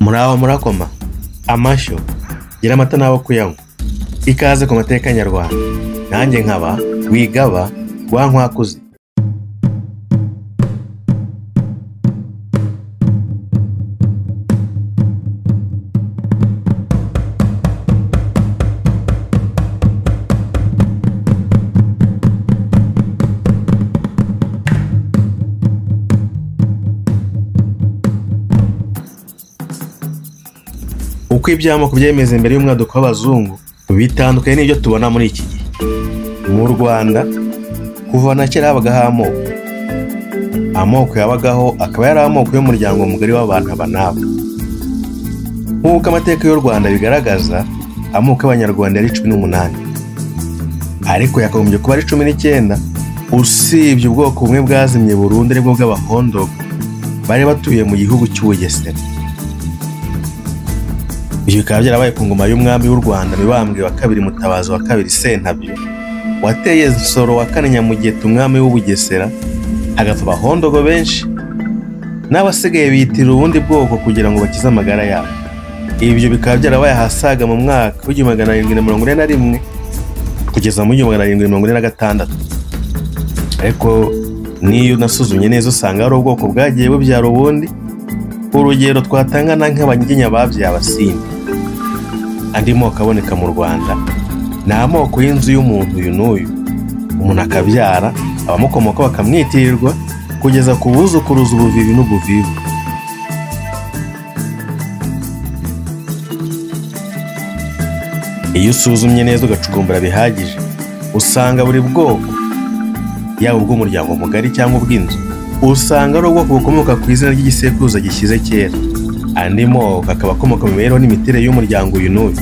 Muraho murakoma amashyo gira amata nabo kuyanywa ikaze ku mateka nyarwanda nanjye nkaba wigaba wa nkwakuze. Uko ibyamoko byemeze imbere y'umwaduko w'abazungu bitandukanye n'ibyo tubona muri iki gihe. Mu Rwanda kuva na kera habagaho amoko yabagaho akaba yari amoko y'umuryango mugari w'abantu abanabo. Nk'uko amateka y'u Rwanda bigaragaza, amoko y'Abanyarwanda yari 18 ariko yakagombye kuba ari 19 usibye ubwoko bumwe bwazimye burundu aribwo bw'Abahondogo bari batuye mu gihugu cy'Ubugesera. Ibyo bikaba byarabaye ku ngoma y'umwami w'u Rwanda Mibambwe wa kabiri Mutabazi wa kabiri Sentabyo wateye Nsoro wa kane Nyamugeta umwami w'Ubugesera, hagapfa Abahondogo benshi n'abasigaye bitira ubundi bwoko kugira ngo bakize amagara yabo. Ibyo bikaba byarabaye hasaga mu mwaka w'1741 kugeza mu 1746. Ariko niyo nasuzumye neza usanga ari ubwoko bwagiye bubyara ubundi. Urugero twatangana nk'Abanyiginya babyaye Abasindi. Andi moko aboneka mu Rwanda ni amoko y'inzu y'umuntu uyu n'uyu, umuntu akabyara abamukomoka bakamwitirirwa kugeza ku buzukuruza ubuvivi n'ubuvivu. Iyo usuzumye neza ugacukumbura bihagije usanga buri bwoko, yaba ubw'umuryango mugari cyangwa ubw'inzu, usanga ari ubwoko bukomoka ku izina ry'igisekuruza gishyize kera. Andi moko akaba akomoka mu mibereho n'imiterere y'umuryango uyu n'uyu.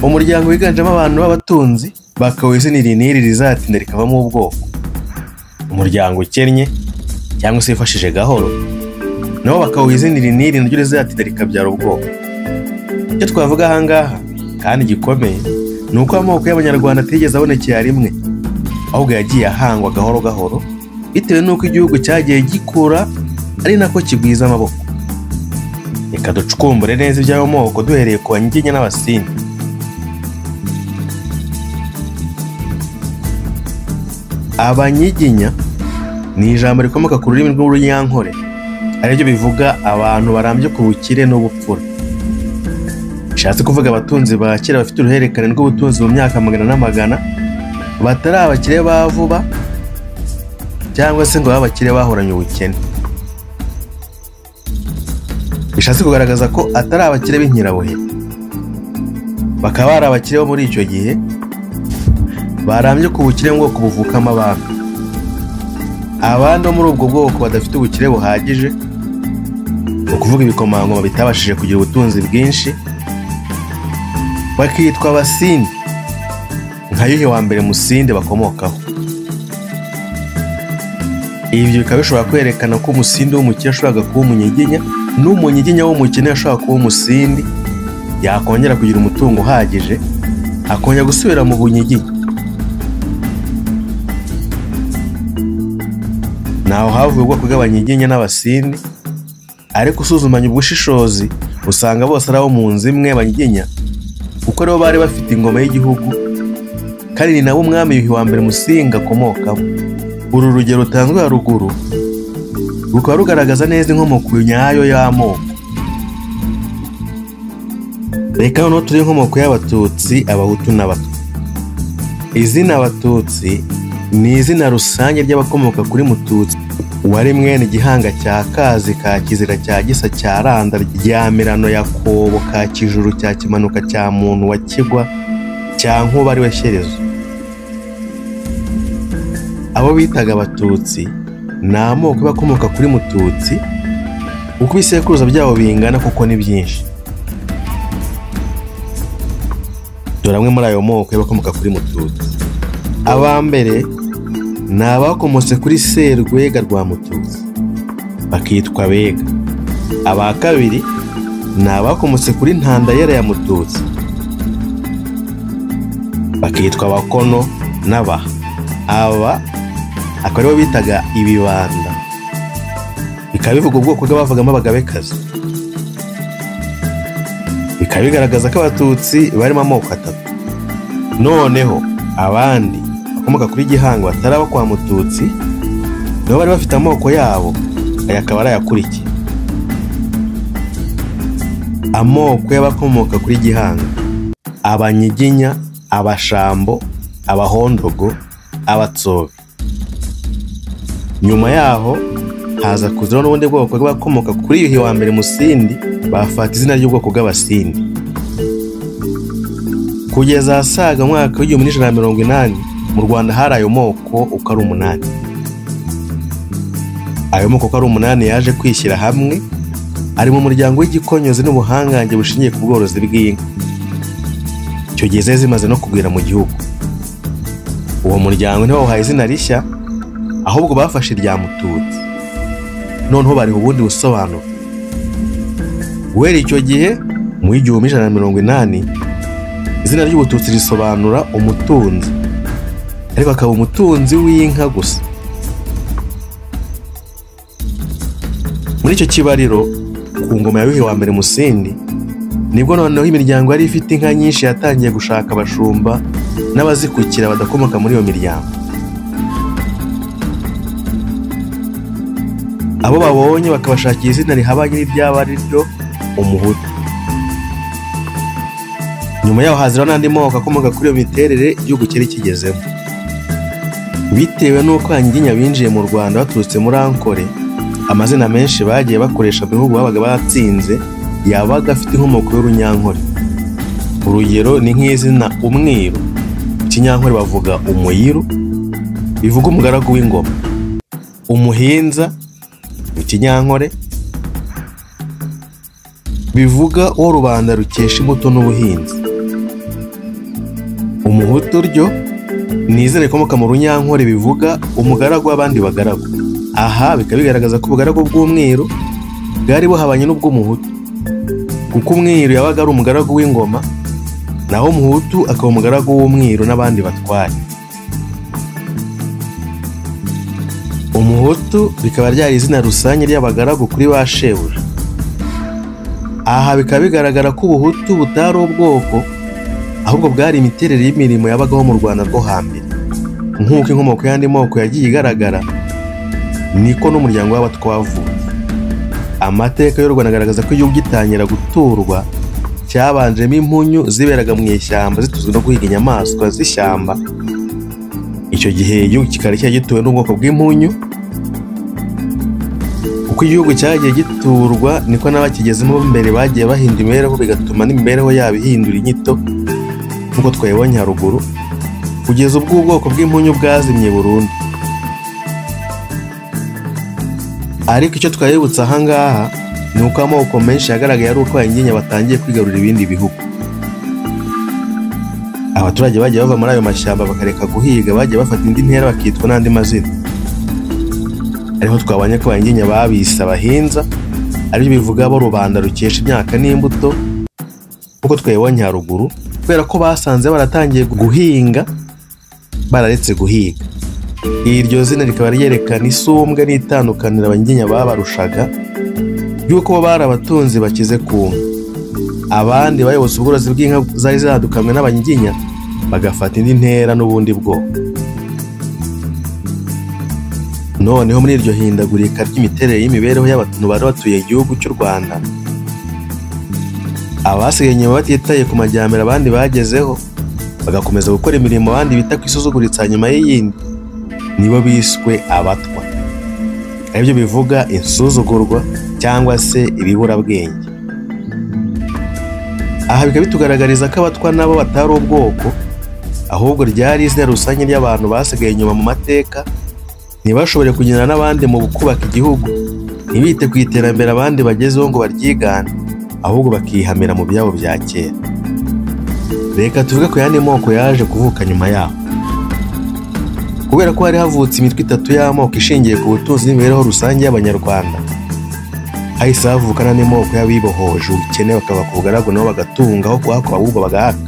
Umuryango wiganjemo abantu b'abatunzi bakawiha izina iri n'iri rizatinda rikavamo ubwoko. Umuryango ukennye cyangwa se wifashije gahoro nabo bakawiha izina iri n'iri naryo rizatinda rikabyara ubwoko. Icyo twavuga aha ngaha kandi gikomeye ni uko amoko y'Abanyarwanda atigeze abonekera rimwe, ahubwo yagiye ahangwa gahoro gahoro bitewe n'uko igihugu cyagiye gikura ari nako kigwiza amaboko. Reka ducukumbure neza iby'ayo moko duhereye ku Banyiginya n'Abasindi. Abanyiginya ni ijambo rikomoka ku rurimi rw'Urunyankore aribyo bivuga abantu barambye ku bukire n'ubupfura. Bishatse kuvuga abatunzi ba kera bafite uruhererekane rw'ubutunzi mu myaka magana n'amagana, batari abakire ba vuba cyangwa se ngo abakire bahoranye ubukene. Bishatse kugaragaza ko atari abakire b'inkirabuhe, bakaba ari abakire bo muri icyo gihe barambye ku bukire mu bwoko buvukamo abantu. Abandi bo muri ubwo bwoko badafite ubukire buhagije, ni ukuvuga ibikomangoma bitabashije kugira ubutunzi bwinshi, bakitwa Abasindi, nka Yuhi wa mbere Musindi bakomokaho. Ibyo bikaba bishobora kwerekana ko Umusindi w'umukire ashobora kuba Umunyiginya, n'Umunyiginya w'umukene ashobora kuba Umusindi, yakongera kugira umutungo uhagije akongera gusubira mu Bunyiginya. Naho havuye ubwoko bw'Abanyiginya n'Abasindi, ariko usuzumanye ubushishozi usanga bose ari abo mu nzu imwe y'Abanyiginya, kuko aribo bari bafite ingoma y'igihugu kandi ni nabo umwami Yuhi wa mbere Musinga akomokaho. Uru rugero rutanzwe haruguru rukaba rugaragaza neza inkomoko nyayo y'amoko. Reka noneho turi inkomoko y'Abatutsi, Abahutu n'Abatwa. Izina Abatutsi ni izina rusange ry'abakomoka kuri Mututsi wari mwene Gihanga cya Kazi ka Kizira cya Gisa cya Randa rya Mirano ya Kobo ka Kijuru cya Kimanuka cya Muntu wa Kigwa cya Nkuba ari we Shyerezo. Abo bitaga Abatutsi ni amoko bakomoka kuri Mututsi, uko ibisekuruza byabo bingana kuko ni byinshi. Dore amwe muri ayo moko y'abakomoka kuri Mututsi. Abambere ni abakomotse kuri Serwega rwa Mututsi bakitwa Bega. Aba kabiri ni abakomotse kuri Ntandayera ya Mututsi bakitwa Abakono n'Abaha. Aba akaba aribo bitaga Ibibanda, bikaba bivuga ubwoko bw'abavagamo abagabekazi. bikaba bigaragaza ko abatutsi barimo amoko atatu. Noneho abandi bakomoka kuri Gihanga batari abo kwa Mututsi nabo bari bafite amoko yabo, aya akaba ari ayakurikiye. Amoko y'abakomoka kuri Gihanga: Abanyiginya, Abashambo, Abahondogo, Abatsobe. Nyuma yaho haza kuziraho n'ubundi bwoko bw'abakomoka kuri Yuhi wa mbere Musindi, bafata izina ry'ubwoko bw'Abasindi. Kugeza asaga mwaka w'1980 mu Rwanda hari ayo moko uko ari 8. Ayo moko uko ari 8 yaje kwishyira hamwe, ari mu muryango w'igikonyozi n'ubuhangange bushingiye ku bworozi bw'inka. Icyo gihe zimaze no kugwira mu gihugu. Uwo muryango ntibawuhaye izina rishya, ahubwo bafashe irya Mututsi. Noneho bari ubundi busobanuro. Guhera icyo gihe mu 1980 izina ry'Ubututsi risobanura umutunzi, ariko akaba umutunzi w'inka gusa. Muri icyo kibariro ku ngoma ya Yuhi wa mbere Musindi nibwo noneho imiryango yari ifite inka nyinshi yatangiye gushaka abashumba n'abazikukira badakomoka muri iyo miryango. Abo babonye bakabashakira izina rihabanye n'iryaba ari ryo Umuhutu. Nyuma yaho haziraho n'andi moko akomoka kuri iyo miterere igihugu cyari kigezemo. Bitewe n'uko Abanyiginya binjiye mu Rwanda baturutse muri Ankole, amazina menshi bagiye bakoresha mu bihugu babaga batsinze yabaga afite inkomoko y'Urunyankole. Urugero ni nk'izina Umwiru, Ikinyankole bavuga Umuyiru, bivuga umugaragu w'ingoma. Umuhinza mu Kinyankole bivuga uwo rubanda rukesha imbuto n'ubuhinzi. Umuhutu ryo ni izina rikomoka mu Runyankole bivuga umugaragu w'abandi bagaragu. Aha bikaba bigaragaza ko ubugaragu bw'Umwiru bwari buhabanye n'ubw'Umuhutu, kuko Umwiru yabaga ari umugaragu w'ingoma, naho Umuhutu akaba umugaragu w'Umwiru n'abandi batware. Umuhutu bikaba ryari izina rusange ry'abagaragu kuri ba shebuja. Aha bikaba bigaragara ko Ubuhutu butari ubwoko, ahubwo bwari imiterere y'imirimo yabagaho mu Rwanda rwo hambere. Nk'uko inkomoko y'andi moko yagiye igaragara, niko n'umuryango w'abatwavutse. Amateka y'u Rwanda agaragaza ko igihugu gitangira guturwa cyabanjemo impunyu ziberaga mu ishyamba zituzwe no guhiga inyamaswa z'ishyamba. Icyo gihe igihugu kikaba cyari gituwe n'ubwoko bw'impunyu. Uko igihugu cyagiye giturwa niko n'abakigezemo mbere bagiye bahinda imibereho, bigatuma n'imibereho yabo ihindura inyito nk'uko twayibonye haruguru, kugeza ubwo ubwoko bw'impunyu bwazimye burundu. Ariko icyo twayibutsa aha ngaha ni uko amoko menshi yagaragaye ari uko Abanyiginya batangiye kwigarurira ibindi bihugu. Abaturage bagiye bava muri ayo mashyamba bakareka guhiga, bagiye bafata indi ntera bakitwa n'andi mazina. Ariho twabonye ko Abanyiginya babise abahinza, aribyo bivuga abo rubanda rukesha imyaka n'imbuto, kuko twayibonye haruguru, kubera ko basanze baratangiye guhinga bararetse guhiga. Iryo zina rikaba ryerekana isumbwe n'itandukaniro Abanyiginya babarushaga y'uko bo bari abatunzi bakize ku nka. Abandi bayobotse ubworozi bw'inka zari zadukamwe n'Abanyiginya bagafata indi ntera n'ubundi bwoko. Noneho muri iryo hindagurika ry'imiterere y'imibereho y'abantu bari batuye igihugu cy'u Rwanda, abasigaye inyuma batitaye ku majyambere abandi bagezeho, bagakomeza gukora imirimo abandi bita ku isuzuguritsa nyuma y'iyindi, nibo biswe abatwa. Aribyo bivuga insuzugurwa cyangwa se ibiburabwenge. Aha bikaba bitugaragariza ko abatwa nabo batari ubwoko, ahubwo ryari izina rusange ry'abantu basigaye inyuma mu mateka, ntibashobore kugendana n'abandi mu kubaka igihugu, ntibite ku iterambere abandi bagezeho ngo baryigane, ahubwo bakihamira mu byabo bya kera. Reka tuvuge ko yandi moko yaje kuvuka nyuma yaho. Kubera ko hari havutse imitwe itatu y'amoko ishingiye ku butunzi n'imibereho rusange y'Abanyarwanda, hahise havuka n'andi moko y'abibohoje ubukene bakaba ku bugaragu nabo bagatunga, aho kuhakwa ahubwo bagahaka.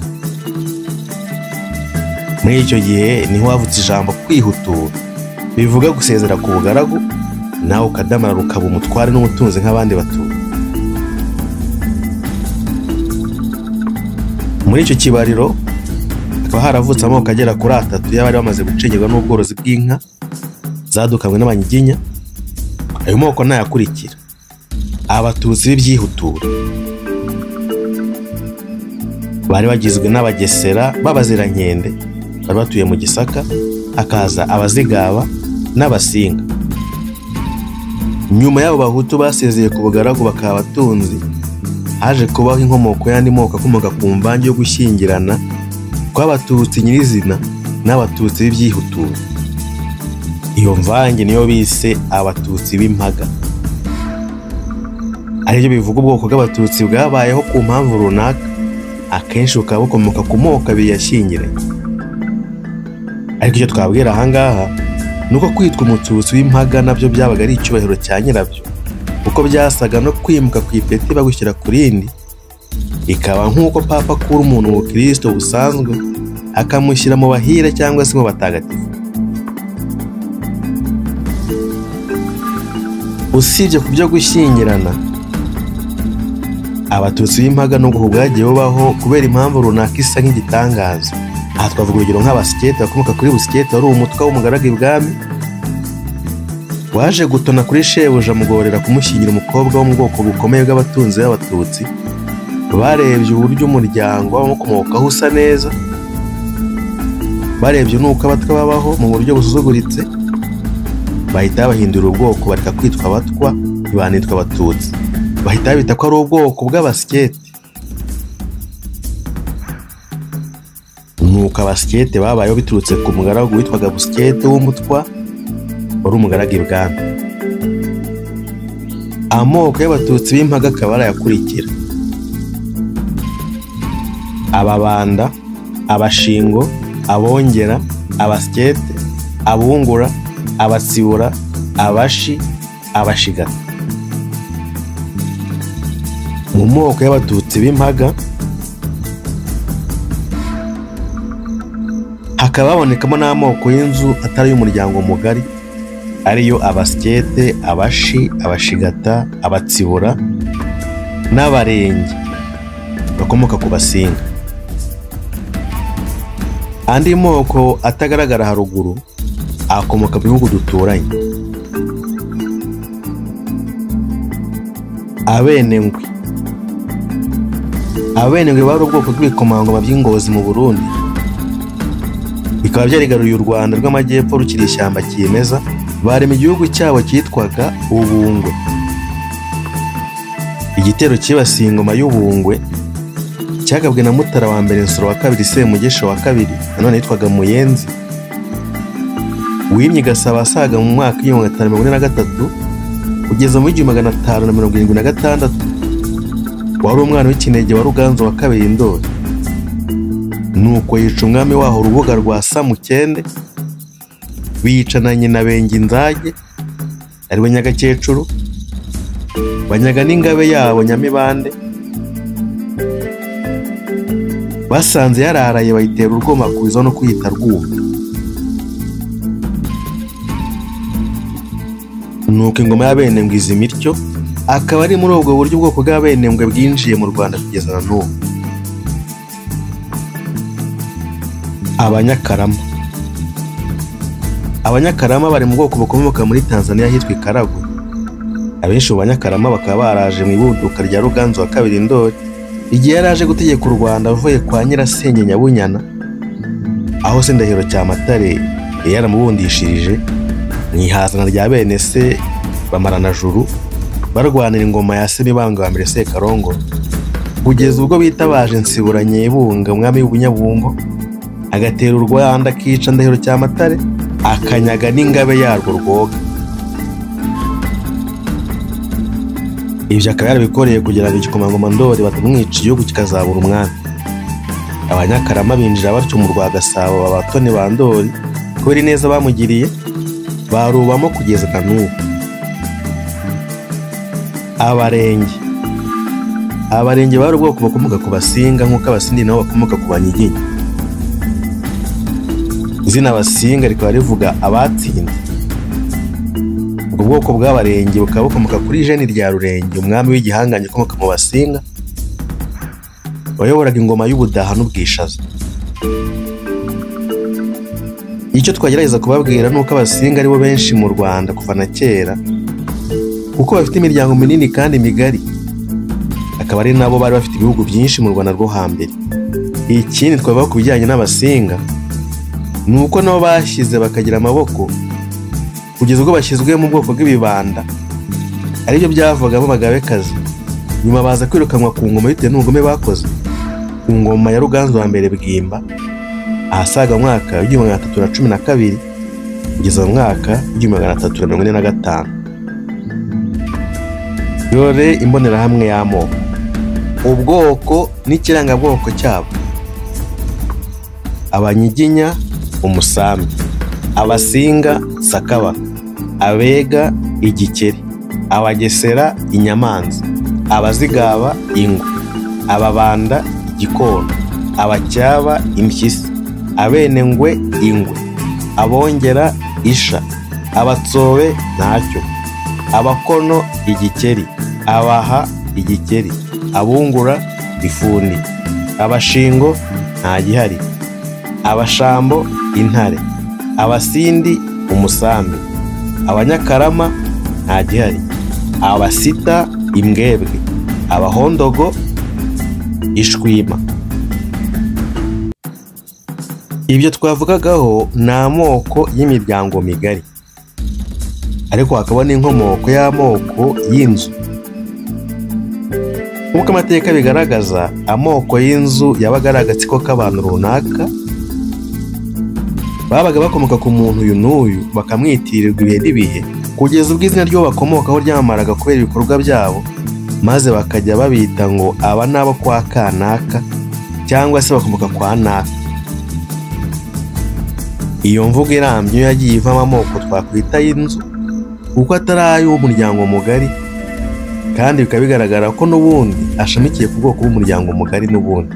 Muri icyo gihe niho havutse ijambo kwihutura, bivuga gusezera ku bugaragu nawe ukadamarara ukaba umutware n'umutunzi nk'abandi batuye. Muri icyo kibariro hakaba haravutse amoko agera kuri 3 y'abari bamaze gucengerwa n'ubworozi bw'inka zadukamwe n'abanyiginya. Ayo moko nayakurikira: Abatutsi b'ibyihutura, bari bagizwe n'Abagesera b'Abazirankende bari batuye mu Gisaka. Hakaza Abazigaba n'Abasinga. Nyuma y'abo Bahutu basezeye ku bugaragu bakaba abatunzi, haje kubaho inkomoko y'andi moko akomoka ku mvange yo gushyingirana kw'Abatutsi nyirizina n'Abatutsi b'ibyihutura. Iyo mvange niyo bise Abatutsi b'impaga, aribyo bivuga ubwoko bw'Abatutsi bwabayeho ku mpamvu runaka, akenshi bukaba bukomoka ku moko abiri yashyingiranye. Ariko icyo twabwira ahangaha nuko kwitwa Umututsi w'impaga nabyo byabaga ari icyubahiro cya nyirabyo, kuko byasaga no kwimuka ku ipeti bagushyira ku rindi. Ikaba nk'uko Papa akura umuntu mu Kristo busanzwe akamushyira mu bahire cyangwa se mu batagatifu. Usibye ku byo gushyingirana, Abatutsi b'impaga n'ubwo bwagiye bubaho kubera impamvu runaka isa nk'igitangaza. Aha twavuga urugero nk'Abasikete bakomoka kuri Busikete wari umutwa w'umugaragu ibwami, waje gutona kuri shebuja mugorera kumushyingira umukobwa wo mu bwoko bukomeye bw'abatunzi b'Abatutsi. Barebye uburyo umuryango w'abamukomokaho usa neza, barebye n'uko abatwa babaho mu buryo busuzuguritse, bahita bahindura ubwoko bareka kwitwa Abatwa ntibanitwa Abatutsi, bahita bita ko ari ubwoko bw'Abasikete. Nuko Abasikete babayeho biturutse ku mugaragu witwaga Busikete w'umutwa wari umugaragu ibwami. Amoko y'Abatutsi b'impaga akaba arayakurikira: Ababanda, Abashingo, Abongera, Abasikete, Abungura, Abatsibura, Abashi, Abashigata. Mu moko y'Abatutsi b'impaga hakaba habonekamo n'amoko y'inzu atari y'umuryango mugari, ariyo Abasikete, Abashi, Abashigata, Abatsibura n'Abarenge bakomoka ku Basinga. Andi moko atagaragara haruguru akomoka mu bihugu duturanye: Abenengwe. Abenengwe bari ubwoko bw'ibikomangoma by'ingozi mu Burundi, bikaba byarigaruye u Rwanda rw'amajyepfo rukiri ishyamba kimeza. Barema igihugu cyabo cyitwaga Ubungwe. Igitero cyibasiye ingoma y'Ubungwe cyagabwe na Mutara wa mbere Nsoro wa kabiri Semugesha wa kabiri, nanone yitwaga Muyenzi, wimye Gasabo asaga mu mwaka w'1543 kugeza mu 1576. Wari umwana w'ikinege wa Ruganzu wa kabiri Ndoli. Nuko yica umwami waho Rubuga rwa Samukende, bica na nyina Benginzage ariwe Nyagakecuru, banyaga n'ingabe yabo Nyamibande. Basanze yararaye bayitera urwoma kuza no kuyita Rwuma. Nuko ingoma y'Abenengwe iza imityo, akaba ari muri ubwo buryo ubwoko bw'Abenengwe bwinjiye mu Rwanda kugeza na n'ubu. Abanyakarama. Abanyakarama bari mu bwoko bukomoka muri Tanzania hitwa Karagwe. Abenshi mu Banyakarama bakaba baraje mu ibunduka rya Ruganzu wa kabiri Ndoli igihe yaraje gutegeka u Rwanda avuye kwa Nyirasenge Nyabunyana, aho se Ndahiro Cyamatare yaramubundishirije mu ihazana rya bene se Bamaranajuru barwanira ingoma ya se Mibambwe wa mbere Sekarongo, kugeza ubwo bitabaje Nsibura Nyebunga umwami w'Ubunyabungo, agatera u Rwanda akica Ndahiro Cyamatare, akanyaga n'ingabe yarwo Rwoga. Ibyo akaba yarabikoreye kugira ngo igikomangoma Ndoli batamwica igihugu kikazabura umwami. Abanyakarama binjira batyo mu rwa Gasabo abatoni ba Ndoli kubera neza bamugiriye, barubamo kugeza na n'ubu. Abarenge. Abarenge bari ubwoko bakomoka ku Basinga nk'uko Abasindi nabo bakomoka ku Banyiginya. Izina Basinga rikaba rivuga abatsinze. Ubwo bwoko bw'Abarenge bukaba bukomoka kuri Jeni rya Rurenge umwami w'igihangange ukomoka mu Basinga. wayoboraga ingoma y'Ubudaha n'Ubwishaza. Icyo twagerageza kubabwira nuko Abasinga aribo benshi mu Rwanda kuva na kera, kuko bafite imiryango minini kandi migari, akaba ari nabo bari bafite ibihugu byinshi mu Rwanda rwo hambere. Ikindi twavuga ku bijyanye n'Abasinga nuko nabo bashyize bakagira amaboko kugeza ubwo bashyizwe mu bwoko bw'ibibanda, aribyo byavugamo Abagabekazi. Nyuma baza kwirukanwa ku ngoma bitewe n'ubugome bakoze ku ngoma ya Ruganzu wa mbere Bwimba, ahasaga mu mwaka wa 1312 kugeza mu mwaka wa 1345. Dore imbonerahamwe y'amoko, ubwoko n'ikirangabwoko cyabo: Abanyiginya Umusambi, Abasinga Sakabaka, Abega Igikeri, Abagesera Inyamanza, Abazigaba Ingwe, Ababanda Igikona, Abacyaba Impyisi, Abenengwe Ingwe, Abongera Isha, Abatsobe Ntacyo, Abakono Igikeri, Abaha Igikeri, Abungura Ifundi, Abashingo Ntagihari, Abashambo Intare, Abasindi Umusambi, Abanyakarama Ntagihari, Abasita Imbwebwe, Abahondogo Ishwima. Ibyo twavugagaho ni amoko y'imiryango migari, ariko hakaba n'inkomoko y'amoko y'inzu. Nk'uko amateka bigaragaza, amoko y'inzu yabaga ari agatsiko k'abantu runaka babaga bakomoka ku muntu uyu n'uyu, bakamwitirirwa ibihe n'ibihe kugeza ubwo izina ryo bakomokaho ryamamaraga kubera ibikorwa byabo, maze bakajya babita ngo aba nabo kwa kanaka cyangwa se bakomoka kwa naka. Iyo mvugo irambye yagiye ivamo amoko twakwita y'inzu, kuko atari ay'umuryango mugari, kandi bikaba bigaragara ko n'ubundi ashamikiye ku bwoko bw'umuryango mugari n'ubundi.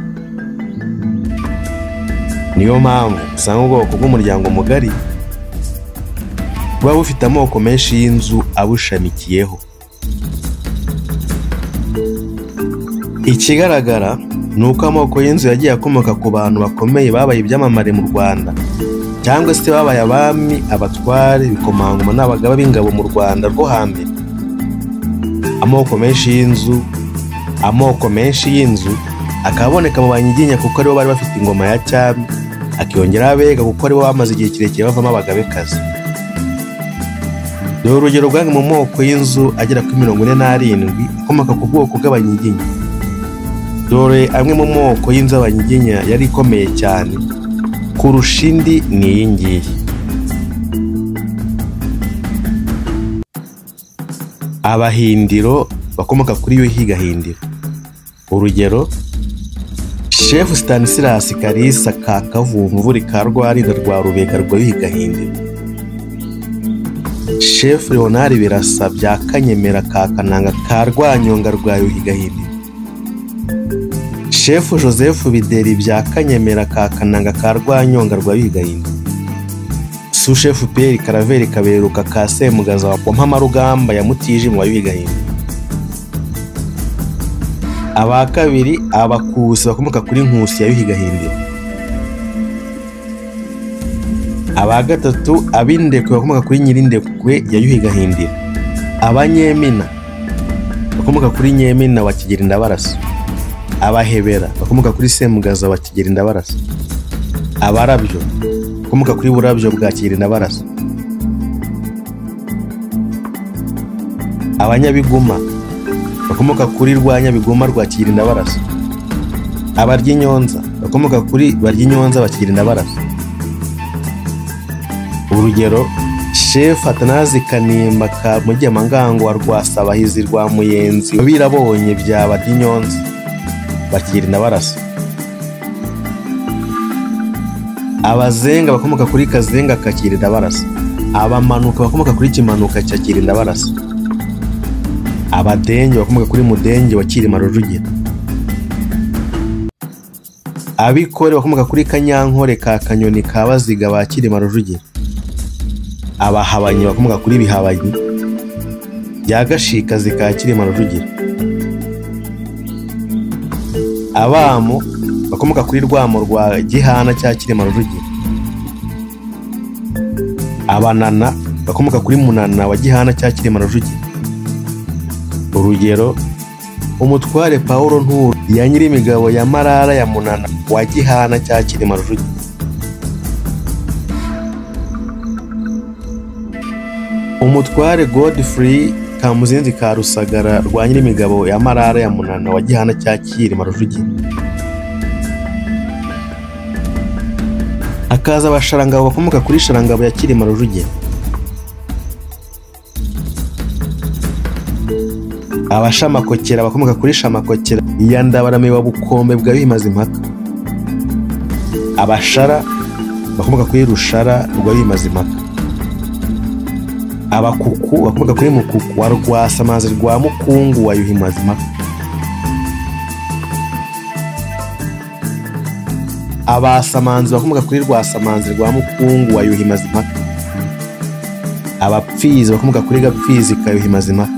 Niyo mpamvu usanga ubwoko bw'umuryango mugari buba bufite amoko menshi y'inzu abushamikiyeho. Ikigaragara ni uko amoko y'inzu yagiye akomoka ku bantu bakomeye babaye ibyamamare mu Rwanda, cyangwa se babaye abami, abatware, ibikomangoma n'abagaba b'ingabo mu Rwanda rwo hambere. Amoko menshi y'inzu akaboneka mu Banyiginya kuko aribo bari bafite ingoma ya cyami, akiyongeraho Abega kuko aribo bamaze igihe kirekire bavamo Abagabekazi. Dore urugero rw'amwe mu moko y'inzu agera kuri 47 akomoka ku bwoko bw'Abanyiginya. Dore amwe mu moko y'inzu y'Abanyiginya yari ikomeye cyane kurusha indi ni iyi ngiyi: Abahindiro bakomoka kuri Yuhi Gahindiro. Urugero: Chef Stanislas Kalisa ka Kavumvuri ka Rwarinda rwa Rubega rwa Yuhi Gahindiro, Chef Leonard Birasa bya Kanyemera ka Kananga ka Rwanyonga rwa Yuhi Gahindiro, Chef Joseph Bideri bya Kanyemera ka Kananga ka Rwanyonga rwa Yuhi Gahindiro, Sous-Chef Pierre Karaveri Kaberuka ka Semugaza wa Mpamarugamba ya Mutiji mu Yuhi Gahindiro. Aba kabiri Abakusi bakomoka kuri Nkusi ya Yuhi Gahindiro. Aba gatatu Abindekwe bakomoka kuri Nyirindekwe ya Yuhi Gahindiro. Abanyemina bakomoka kuri Nyemina wa Kigeli Ndabarasa. Abahebera bakomoka kuri Semugaza wa Kigeli Ndabarasa. Abarabyo bakomoka kuri Burabyo bwa Kigeli Ndabarasa. Abanyabiguma bakomoka kuri Rwanyabiguma rwa Kigeli Ndabarasa. Abaryinyonza bakomoka kuri Baryinyonza wa Kigeli Ndabarasa. Urugero: Chef Atanazi Kanimba ka Mugemangango wa Rwasabahizi rwa Muyenzi birabonye bya Baryinyonza wa Kigeli Ndabarasa. Abazenga bakomoka kuri Kazenga ka Kigeli Ndabarasa. Abamanuka bakomoka kuri Kimanuka cya Kigeli Ndabarasa. Abadenge bakomoka kuri Mudenge wa Cyilima Rujugira. Abikore bakomoka kuri Kanyankore ka Kanyoni ka Baziga ba Cyilima Rujugira. Abahabanyi bakomoka kuri Bihabanyi bya Gashikazi ka Cyilima Rujugira. Abamo bakomoka kuri Rwamo rwa Gihana cya Cyilima Rujugira. Abanana bakomoka kuri Munana wa Gihana cya Cyilima Rujugira. Urugero: umutware Pawulo Nturo ya Nyirimigabo ya Marara ya Munana wa Gihana cya Cyilima Rujugira. Umutware Godfrey Kamuzinzi ka Rusagara rwa Nyirimigabo ya Marara ya Munana wa Gihana cya Cyilima Rujugira. Hakaza abasharangabo bakomoka kuri Sharangabo ya Cyilima Rujugira. Abashamakokera bakomoka kuri Shamakokera ya Ndabarame wa Bukombe bwa Bimazimpaka. Abashara bakomoka kuri Rushara rwa Bimazimpaka. Abakuku bakomoka kuri Mukuku wa Rwasamazi rwa Mukungu wa Yuhi Mazimpaka. Abasamanzi bakomoka kuri Rwasamanzi rwa Mukungu wa Yuhi Mazimpaka. Abapfizi bakomoka kuri Gapfizi ka Yuhi Mazimpaka.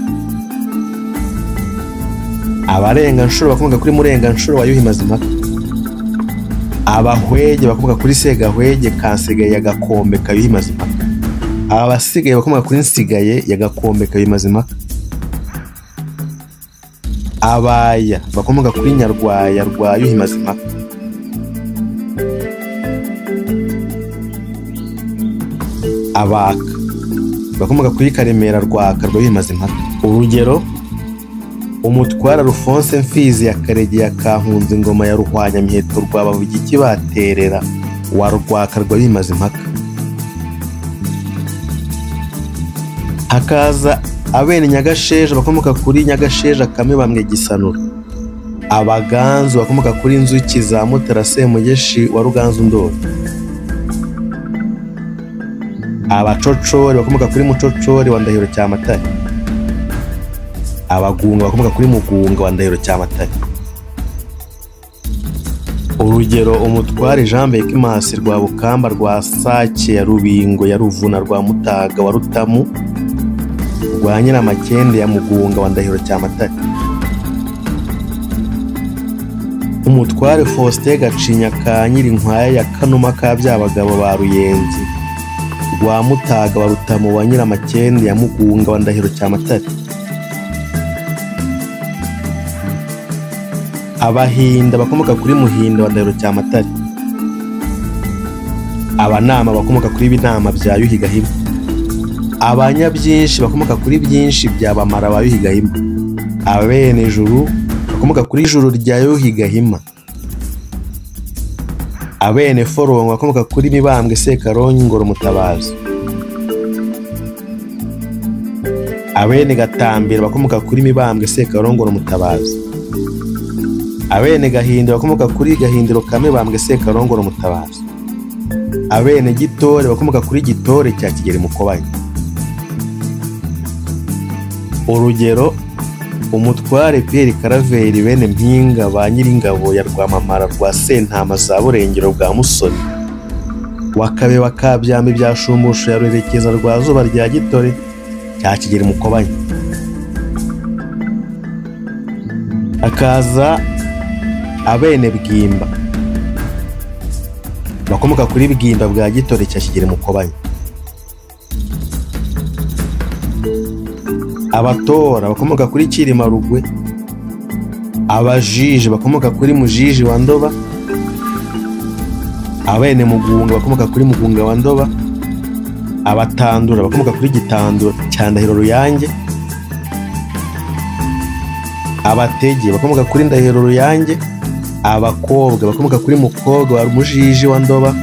Abarenganshuro bakomoka kuri Murenganshuro wa Yuhi Mazimpaka. Abahwege bakomoka kuri Segahwege ka Nsigaye ya Gakombe ka Yuhi Mazimpaka. Abasigaye bakomoka kuri Nsigaye ya Gakombe ka Yuhi Mazimpaka. Abaya bakomoka kuri Nyarwaya rwa Yuhi Mazimpaka. Abaka bakomoka kuri Karemera Rwaka rwa Yuhi Mazimpaka. Urugero: umutwara Rufonse Mfizi ya Karege ya Kahunze Ingoma ya Ruhwanya Miheto rwa Bavugiki baterera wa Rwaka rwa Yuhi Mazimpaka. Hakaza abene Nyagasheja bakomoka kuri Nyagasheja Kame bamwe Gisanura. Abaganzu bakomoka kuri Nzuki za Mutara Semugeshi wa Ruganzu Ndori. Abacocori bakomoka kuri Mucocori wa Ndahiro Cyamatare. Abagunga bakomoka kuri Mugunga wa Ndahiro Cyamatare. Urugero: umutware Jean Bekimasi rwa Bukamba rwa Sake ya Rubingo ya Ruvuna rwa Mutaga wa Rutamu rwa Nyiramakende ya Mugunga wa Ndahiro Cyamatare. Umutware Faustin Gacinya ka Nyirinkwaya ya Kanuma ka Byabagabo ba Ruyenzi rwa Mutaga wa Rutamu wa Nyiramakende ya Mugunga wa Ndahiro Cyamatare. Abahinda bakomoka kuri Muhinda wa Ndahiro Cyamatare. Abanama bakomoka kuri Binama bya Yuhi Gahima. Abanyabyinshi bakomoka kuri Byinshi bya Bamara ba Yuhi Gahima. Abene Juru bakomoka kuri Juru rya Yuhi Gahima. Abene Forongo bakomoka kuri Mibambwe Sekarongi Ngoro Mutabazi. Abene Gatambira bakomoka kuri Mibambwe Sekarongi Ngoro Mutabazi. Abene Gahindiro bakomoka kuri Gahindiro Kame Bambwe Sekarongi Ngoro Mutabazi. Abene Gitore bakomoka kuri Gitore cya Kigeli Mukobanya. Urugero: umutware Pierre Karaveri bene Mpinga ba Nyiringabo ya Rwamamara rwa Sentama za Burengero bwa Musoni wa Kabeba ka Byambi bya Shumbusho ya Rurekeza rwa Zuba rya Gitore cya Kigeli Mukobanya. Hakaza abene Bwimba bakomoka kuri Bwimba bwa Gitore cya Kigeli Mukobanya. Abatora bakomoka kuri Cyilima Rugwe. Abajiji bakomoka kuri Mujiji wa Ndoba. Abene Mugunga bakomoka kuri Mugunga wa Ndoba. Abatandura bakomoka kuri Gitandura cya Ndahiro Ruyange. Abatege bakomoka kuri Ndahiro Ruyange. Abakobwa bakomoka kuri Mukobwa wa Mujiji wa Ndoba.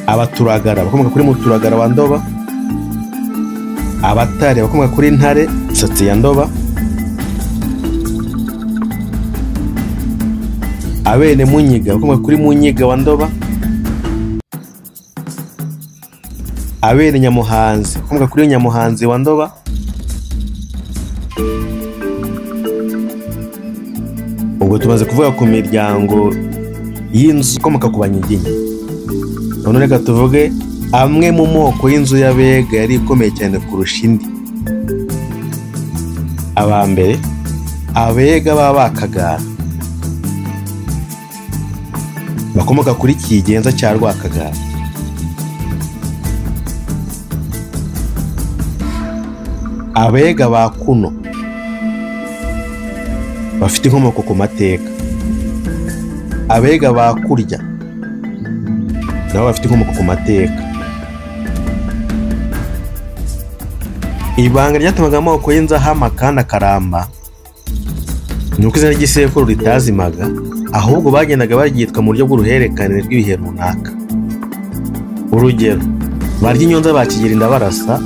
Abaturagara bakomoka kuri Muturagara wa Ndoba. Abatare bakomoka kuri Ntare Nsatsi ya Ndoba. Abene Munyiga bakomoka kuri Munyiga wa Ndoba. Abene Nyamuhanzi bakomoka kuri Nyamuhanzi wa Ndoba. Ubwo tumaze kuvuga ku miryango y'inzu ikomoka ku Banyiginya. None reka tuvuge amwe mu moko y'inzu y'Abega yari ikomeye cyane kurusha indi. Abambere Abega b'Abakagara bakomoka kuri Kigenza cya Rwakagara. Abega ba Kuno bafite inkomoko ku mateka. Abega ba Kurya nabo bafite inkomoko ku mateka. Ibanga ryatumaga amoko y'Inzahama kandi akaramba ni uko izina ry'isekuru ritazimaga, ahubwo bagendaga baryitwa mu buryo bw'uruhererekane rw'ibihe runaka. Urugero, barya Inyonza ba Kigeli Ndabarasa,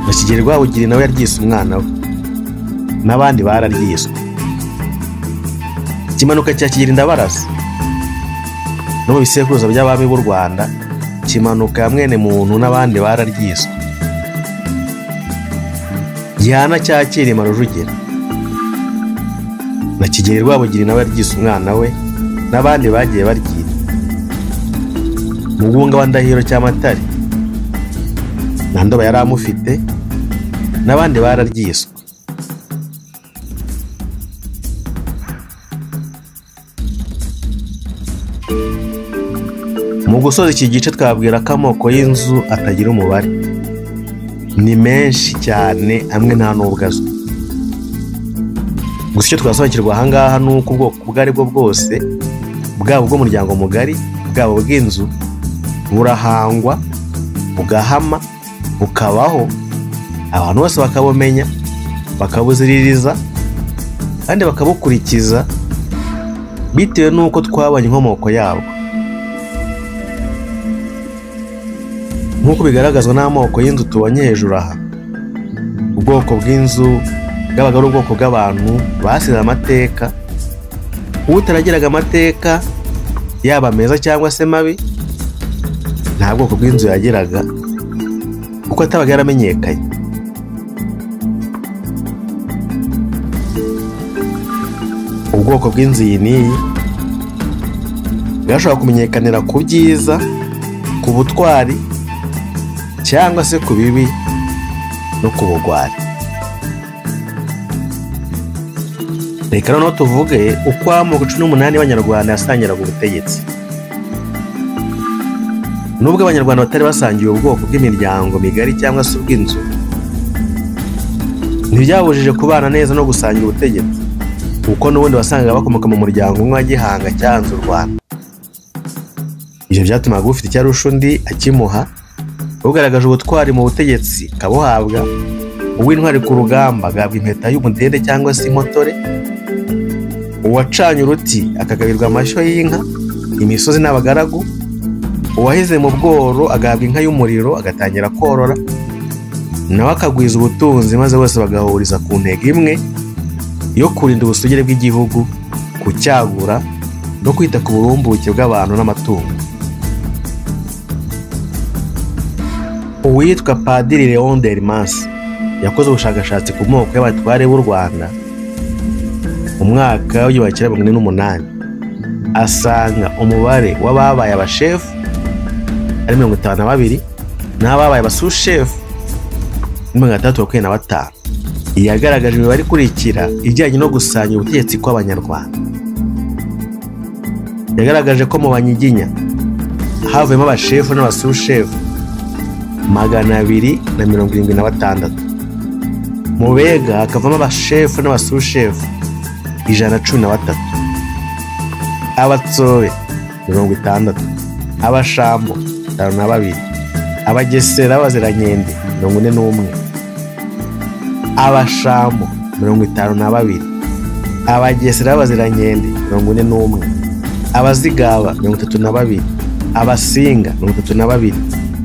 na Kigeli Rwabugiri nawe yaryise umwana we, n'abandi bararyiswe. Ikimanuka cya Kigeli Ndabarasa no mu bisekuruza by'abami b'u Rwanda, Kimanuka ya Mwenemuntu n'abandi bararyiswe. Gihana cya Cyilima Rujugera na Kigeli Rwabugiri nawe yaryise umwana we, n'abandi bagiye baryita. Mugunga wa Ndahiro Cyamatare na Ndoba yari amufite, n'abandi bararyiswe. Mu gusoza iki gice twabwira ko amoko y'inzu atagira umubare, ni menshi cyane, amwe nta n'ubwo azwi. Gusa icyo twasobanukirwa aha ngaha ni uko ubwoko ubwo ari bwo bwose, bwaba ubw'umuryango mugari, bwaba ubw'inzu, burahangwa, bugahama, bukabaho, abantu bose bakabumenya, bakabuziririza kandi bakabukurikiza bitewe n'uko twabonye inkomoko yabwo. Nk'uko bigaragazwa n'amoko y'inzu tubonye hejuru aha, ubwoko bw'inzu bwabaga ari ubwoko bw'abantu basize amateka. Utaragiraga amateka yaba meza cyangwa se mabi, nta bwoko bw'inzu yagiraga kuko atabaga yaramenyekanye. Ubwoko bw'inzu iyi n'iyi bwashobora kumenyekanira ku byiza, ku butwari, cyangwa se ku bibi no ku bugwari. Reka noneho tuvuge uko amoko 18 y'Abanyarwanda yasangiraga ubutegetsi. Nubwo Abanyarwanda batari basangiye ubwoko bw'imiryango migari cyangwa se ubw'inzu, ntibyabujije kubana neza no gusangira ubutegetsi, kuko n'ubundi wasangaga bakomoka mu muryango umwe wa Gihanga cyanze u Rwanda. Ibyo byatumaga ufite icyo arusha undi akimuha, ugaragaje ubutwari mu butegetsi kabuhabwa, uw'intwari ku rugamba agabwa impeta y'umudende cyangwa se impotore, uwacanye uruti akagabirwa amashyo y'inka, imisozi n'abagaragu, uwahize mu bworo agabwa inka y'umuriro agatangira korora, nawe akagwiza ubutunzi maze bose bagahuriza ku ntego imwe yo kurinda ubusugire bw'igihugu, kucyagura no kwita ku burumbuke bw'abantu n'amatungo. Uwitwa Padiri Léon Delmas yakoze ubushakashatsi ku moko y'abatware b'u Rwanda mu mwaka w'1948, asanga umubare w'ababaye abashefu ari 52 n'ababaye abasushefu 325. Yagaragaje imibare ikurikira ijyanye no gusangira ubutegetsi kw'Abanyarwanda. Yagaragaje ko mu Banyiginya havuyemo abashefu n'abasushefu 276, mu Bega hakavamo abashefu n'abasushefu 113, Abatsobe 60, Abashambo 52, Abagesera b'Abazirankende 41, Abashambo 52, Abagesera b'Abazirankende 41, Abazigaba 32, Abasinga 32,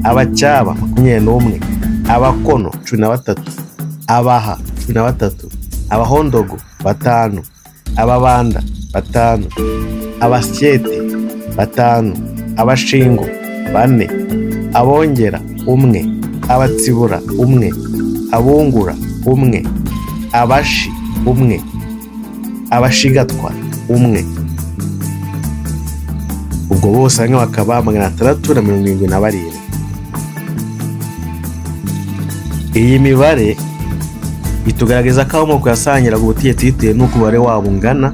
Abacyaba 21, Abakono 13, Abaha 13, Abahondogo 5, Ababanda 5, Abasyete 5, Abashingo 4, Abongera 1, Abatsibura 1, Abungura 1, Abashi 1, Abashigatwa 1. Ubwo bose hamwe bakaba 677. Iyi mibare bitugaragaza ko amoko yasangiraga ubutegetsi bitewe n'uko umubare wabo ungana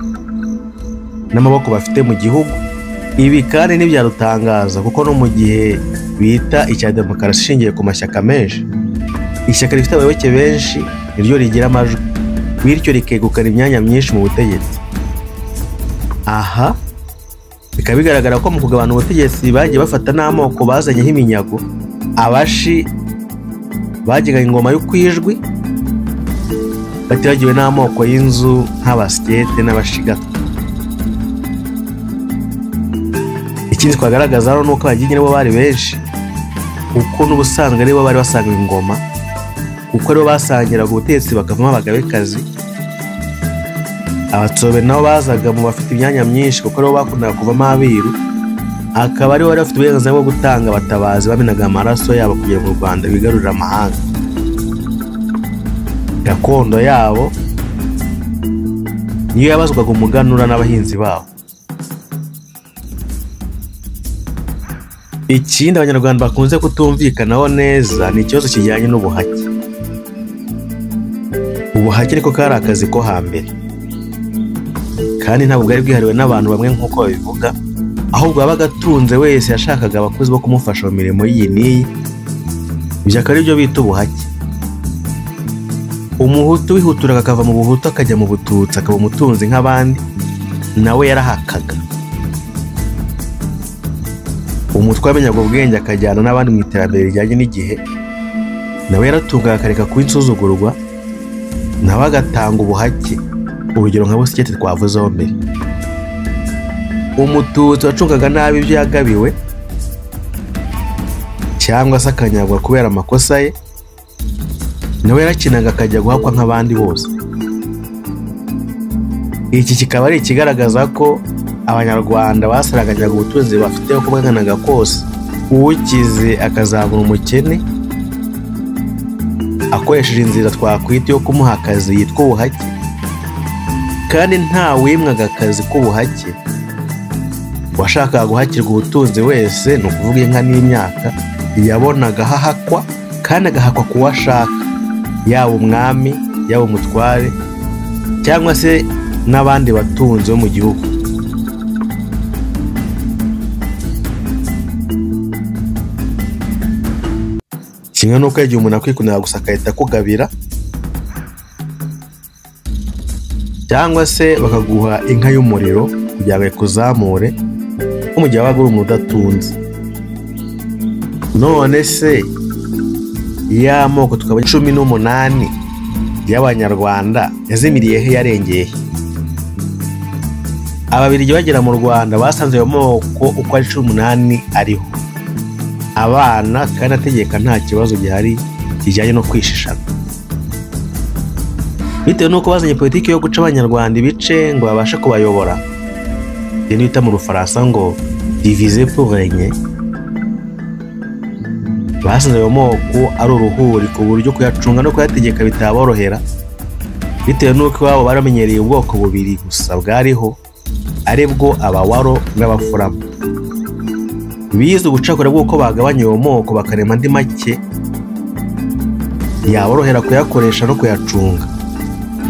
n'amaboko bafite mu gihugu. Ibi kandi ntibyarutangaza kuko no mu gihe bita icya demokarasi ishingiye ku mashyaka menshi, ishyaka rifite abayoboke benshi niryo rigira amajwi, bityo rikegukana imyanya myinshi mu butegetsi. Aha bikaba bigaragara ko mu kugabana ubutegetsi bagiye bafata n'amoko bazanyeho iminyago. Abashi bageganye ingoma y'ukwijwi, batibagiwe n'amoko y'inzu nk'abasikete n'abashigata. Ikindi twagaragaza hano ni uko abagiye bo bari benshi, kuko n'ubusanzwe aribo bari basanga ingoma, kuko aribo basangiraga ubutegetsi bakavamo abagabekazi. Abatsobe nabo bazaga mu bafite imyanya myinshi, kuko aribo bakundaga kuvamo abiru, akaba aribo bari bafite uburenganzira bwo gutanga abatabazi bamenaga amaraso yabo kugira mu Rwanda bigarurira amahanga. Gakondo yabo niyo yabazwaga umuganura n'abahinzi babo. Ikindi abanyarwanda bakunze kutumvikanaho neza ni ikibazo kijyanye n'ubuhake. Ubuhake ariko kari akazi ko hambere, kandi ntabwo bwari bwihariwe n'abantu bamwe nk'uko babivuga, ahubwo wabaga atunze wese yashakaga abakozi bo kumufasha mu mirimo y'iyi n'iyi. Ibyo akaba ari byo bita ubuhake. Umuhutu wihuturaga akava mu buhutu akajya mu bututsi akaba umutunzi nk'abandi, nawe yarahakaga. Umutwe wamenyaga ubwenge akajyana n'abandi mu iterambere rijyanye n'igihe, nawe yaratungaga akareka kuba insuzugurwa, nawe agatanga ubuhake. Urugero nka busikete twavuzeho mbere. Umututsi wacungaga nabi ibyo yagabiwe cyangwa se akanyagwa kubera amakosa ye, nawe yarakinaga akajya guhakwa nk'abandi bose. Iki kikaba ari ikigaragaza ko abanyarwanda basaranganyiraga ubutunzi bafite uko bwanganaga kose. Uwukize akazabura umukene akoresheje inzira twakwita yo kumuha akazi yitwa ubuhake, kandi nta wimwaga akazi k'ubuhake. Washakaga guhakirwa ubutunzi wese, ni ukuvuga inka n'imyaka, yabonaga hahakwa kandi agahakwa ku washaka, yaba umwami, yaba umutware cyangwa se n'abandi batunzi bo mu gihugu. Kimwe n'uko igihe umuntu akwikundira gusa akahita akugabira, cyangwa se bakaguha inka y'umuriro kugira ngo ikuzamure, nko mu gihe wabaga uri umuntu udatunze. None se ya moko tukaba 18 y'abanyarwanda yazimiriye he, yarengeye he? Ababirigi bagera mu Rwanda basanze ayo moko uko ari 18 ariho abana, kandi ategeka nta kibazo gihari kijyanye no kwishishana. Bitewe n'uko bazanye politiki yo guca abanyarwanda ibice ngo babashe kubayobora, ibyo bita mu Rufaransa ngo diviser pour régner, basanze ayo moko ari uruhuri ku buryo kuyacunga no kuyategeka bitaborohera, bitewe n'uko iwabo baramenyereye ubwoko bubiri gusa bwariho, ari bwo Abawaro n'Abafuramu. Bize ubucakura bw'uko bagabanya ayo moko bakarema andi make yaborohera kuyakoresha no kuyacunga.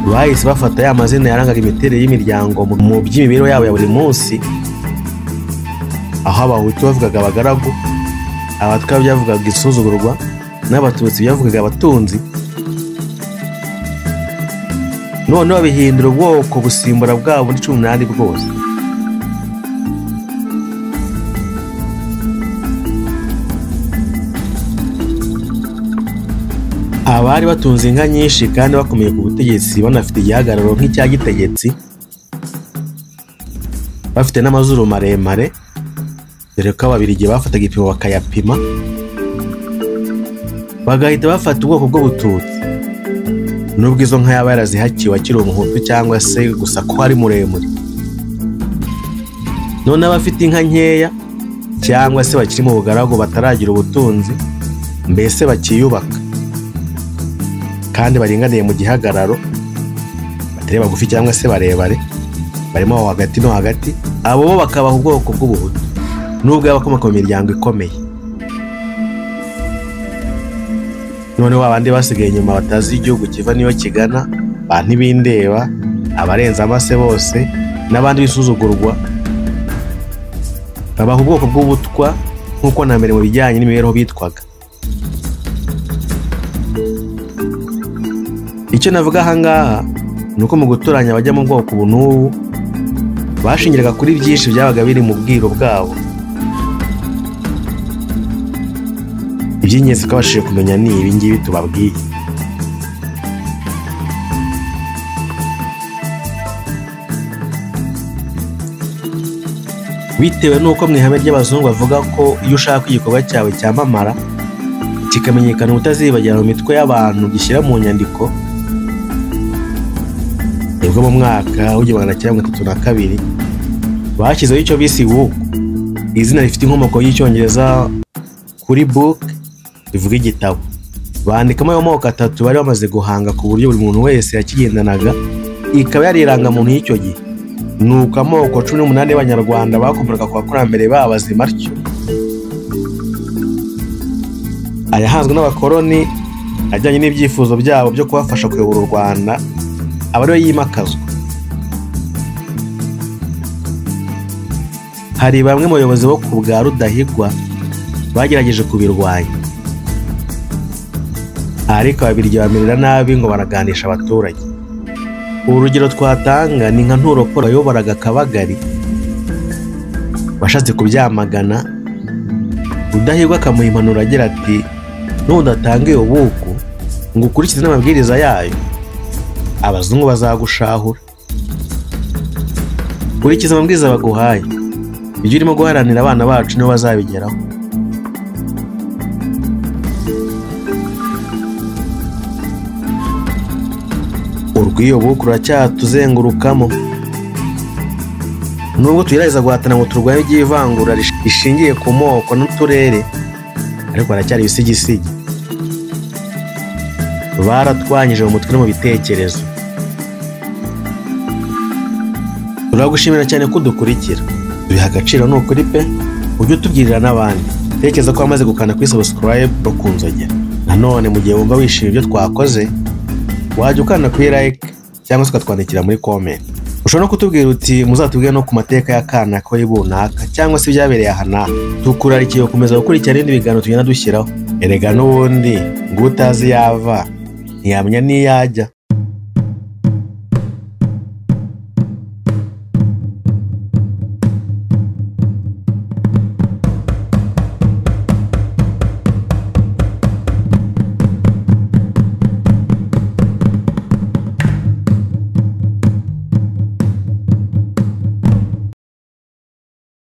Bahise bafata ya mazina yarangaga imiterere y'imiryango mu by'imibereho yabo ya buri munsi, aho Abahutu bavugaga abagaragu, Abatwa byavugaga isuzugurwa, n'Abatutsi byavugaga abatunzi. None babihindura ubwoko busimbura bwabo muri 18 bwose. Abari batunze inka nyinshi kandi bakomeye ku butegetsi, banafite igihagararo nk'icya gitegetsi, bafite n'amazuru maremare, dore ko Ababirigi bafataga ipimo bakayapima, bagahita bafata ubwoko bw'Ubututsi. Nubwo izo nka yaba yarazihakiwe akiri umuhutu cyangwa se gusa ko ari muremure. None abafite inka nkeya cyangwa se bakiri mu bugaragu bataragira ubutunzi, mbese bakiyubaka kandi baringaniye mu gihagararo, batari bagufi cyangwa se barebare, barimo aho hagati no hagati, abo bo bakabaha ubwoko bw'Ubuhutu nubwo yabakomoka mu miryango ikomeye. noneho abandi basigaye inyuma batazi igihugu kiva niyo kigana, ba ntibindeba, abarenza amase bose n'abandi bisuzugurwa, babaha ubwoko bw'ubutwa nk'uko na mbere mu bijyanye n'imibereho bitwaga. Icyo navuga aha ngaha ni uko mu gutoranya abajya mu bwoko ubu n'ubu bashingiraga kuri byinshi byabaga biri mu bwiru bwabo. Iby'ingenzi twabashije kumenya ni ibi ngibi tubabwiye. Bitewe n'uko mu ihame ry'abazungu bavuga ko iyo ushaka igikorwa cyawe cyamamara kikamenyekana utazibagera mu mitwe y'abantu gishyira mu nyandiko, nibwo mu mwaka w'1932 bashyizeho icyo bise ibuku, izina rifite inkomoko y'icyongereza kuri book bivuga igitabo. Bandikamo ayo moko atatu bari bamaze guhanga ku buryo buri muntu wese yakigendanaga ikaba yari irangamuntu y'icyo gihe. Nuko amoko 18 y'Abanyarwanda bakomoka ku bakurambere babazima atyo, ayahanzwe n'abakoloni ajyanye n'ibyifuzo byabo byo kubafasha kuyobora u Rwanda aba ariyo yimakazwa. Hari bamwe mu bayobozi bo ku bwa Rudahigwa bagerageje kubirwanya, ariko Ababiligi bamerera nabi ngo baraganisha abaturage. Urugero twatanga ni nka Nturoporo wayoboraga Kabagari, washatse kubyamagana, Rudahigwa akamuha impanuro agira ati nudatanga iyo buku ngo ukurikize n'amabwiriza yayo abazungu bazagushahura. Kurikiza amabwiriza baguhaye, ibyo urimo guharanira abana bacu nibo bazabigeraho. Urw'iyo buku ruracyatuzengurukamo, nubwo tugerageza guhatana ngo turwanye iby'ivangura rishingiye ku moko n'uturere, ariko haracyari ibisigisigi. Baratwanyije mu mutwe no mu bitekerezo. Turagushimira cyane ko udukurikira, duha agaciro ni ukuri pe, ujye utubwirira n'abandi. Tekereza ko wamaze gukanda kuri subscribe no kunzogera. Nanone mu gihe wumva wishimiye ibyo twakoze, wajya ukanda kuri like cyangwa se ukatwandikira muri comment. Ushobora no kutubwira uti muzatubwire no ku mateka y'akana ko y'ibunaka cyangwa se ibyabereye aha n'aha. Tukurarikiye gukomeza gukurikirana ibindi biganiro tugenda dushyiraho. Erega n'ubundi ngo utazi yava ntiyamenya n'iyajya.